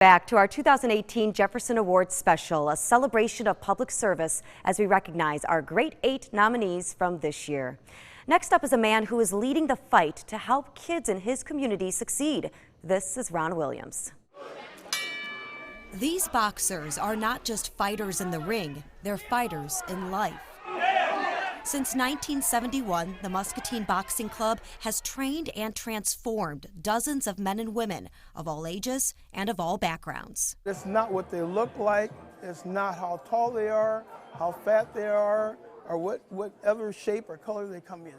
Back to our 2018 Jefferson Awards special, a celebration of public service as we recognize our Great 8 nominees from this year. Next up is a man who is leading the fight to help kids in his community succeed. This is Ron Williams. These boxers are not just fighters in the ring, they're fighters in life. Since 1971, the Muscatine Boxing Club has trained and transformed dozens of men and women of all ages and of all backgrounds. It's not what they look like, it's not how tall they are, how fat they are, or whatever shape or color they come in.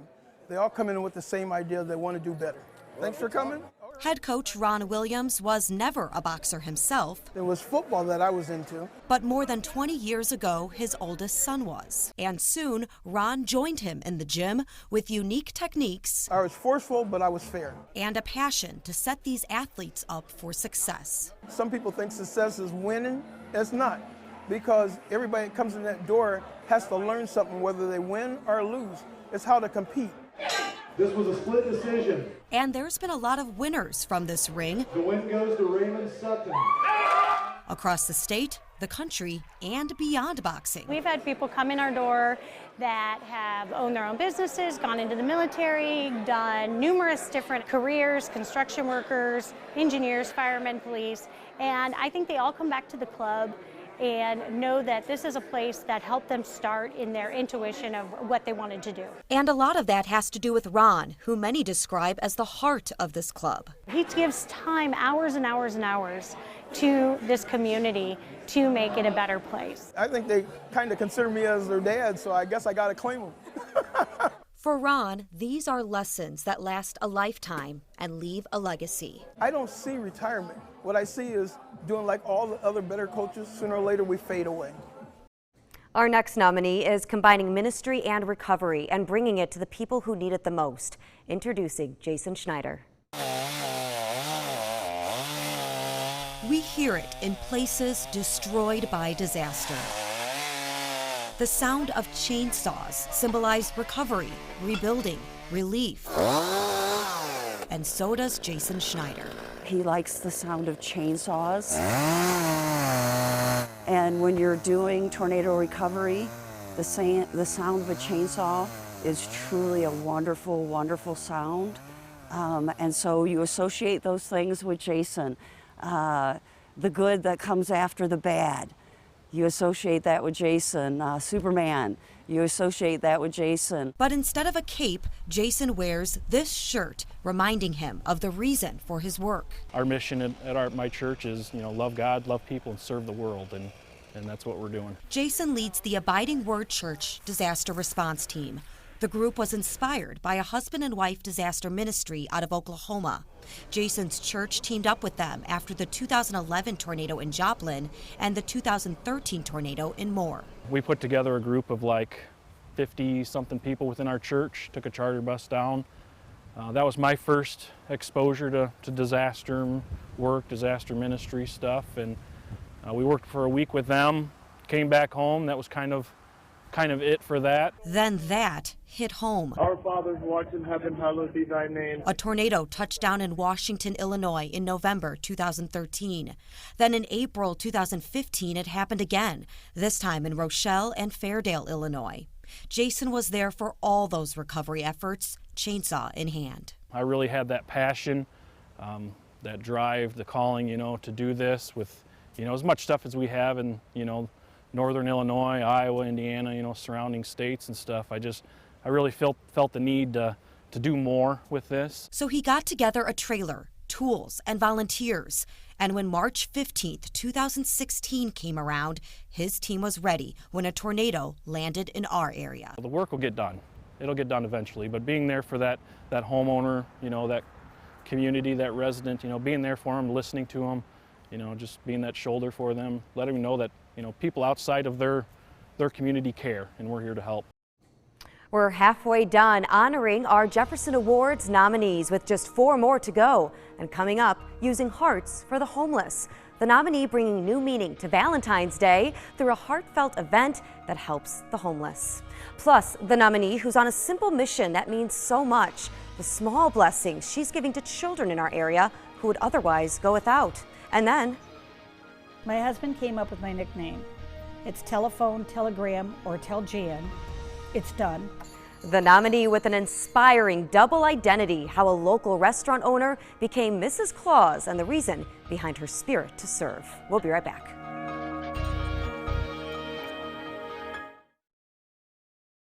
They all come in with the same idea, they want to do better. Thanks for coming. Head coach Ron Williams was never a boxer himself. It was football that I was into. But more than 20 years ago, his oldest son was. And soon, Ron joined him in the gym with unique techniques. I was forceful, but I was fair. And a passion to set these athletes up for success. Some people think success is winning. It's not. Because everybody that comes in that door has to learn something, whether they win or lose. It's how to compete. This was a split decision. And there's been a lot of winners from this ring. The win goes to Raymond Sutton. Across the state, the country, and beyond boxing. We've had people come in our door that have owned their own businesses, gone into the military, done numerous different careers, construction workers, engineers, firemen, police, and I think they all come back to the club and know that this is a place that helped them start in their intuition of what they wanted to do. And a lot of that has to do with Ron, who many describe as the heart of this club. He gives time, hours and hours and hours, to this community to make it a better place. I think they kind of consider me as their dad, so I guess I got to claim them. For Ron, these are lessons that last a lifetime and leave a legacy. I don't see retirement. What I see is doing like all the other better coaches, sooner or later we fade away. Our next nominee is combining ministry and recovery and bringing it to the people who need it the most. Introducing Jason Schneider. We hear it in places destroyed by disaster. The sound of chainsaws symbolize recovery, rebuilding, relief. And so does Jason Schneider. He likes the sound of chainsaws. And when you're doing tornado recovery, the sound of a chainsaw is truly a wonderful, wonderful sound. And so you associate those things with Jason. The good that comes after the bad. You associate that with Jason. Superman, you associate that with Jason. But instead of a cape, Jason wears this shirt, reminding him of the reason for his work. Our mission at my church is, love God, love people, and serve the world, and that's what we're doing. Jason leads the Abiding Word Church disaster response team. The group was inspired by a husband and wife disaster ministry out of Oklahoma. Jason's church teamed up with them after the 2011 tornado in Joplin and the 2013 tornado in Moore. We put together a group of like 50-something people within our church, took a charter bus down. That was my first exposure to disaster work, disaster ministry stuff, and we worked for a week with them, came back home. That was kind of it for that. Then that hit home. Our Father who art in heaven, hallowed be thy name. A tornado touched down in Washington, Illinois in November 2013. Then in April 2015, it happened again, this time in Rochelle and Fairdale, Illinois. Jason was there for all those recovery efforts, chainsaw in hand. I really had that passion, that drive, the calling, to do this with, as much stuff as we have in, Northern Illinois, Iowa, Indiana, surrounding states and stuff. I really felt the need to do more with this. So he got together a trailer, tools, and volunteers. And when March 15th, 2016 came around, his team was ready when a tornado landed in our area. The work will get done. It'll get done eventually, but being there for that homeowner, that community, that resident, being there for them, listening to them, just being that shoulder for them, letting them know that, people outside of their community care, and we're here to help. We're halfway done honoring our Jefferson Awards nominees with just 4 more to go. And coming up, using hearts for the homeless. The nominee bringing new meaning to Valentine's Day through a heartfelt event that helps the homeless. Plus, the nominee who's on a simple mission that means so much, the small blessings she's giving to children in our area who would otherwise go without. And then My husband came up with my nickname. It's telephone, telegram, or tell Jan. It's done. The nominee with an inspiring double identity, how a local restaurant owner became Mrs. Claus and the reason behind her spirit to serve. We'll be right back.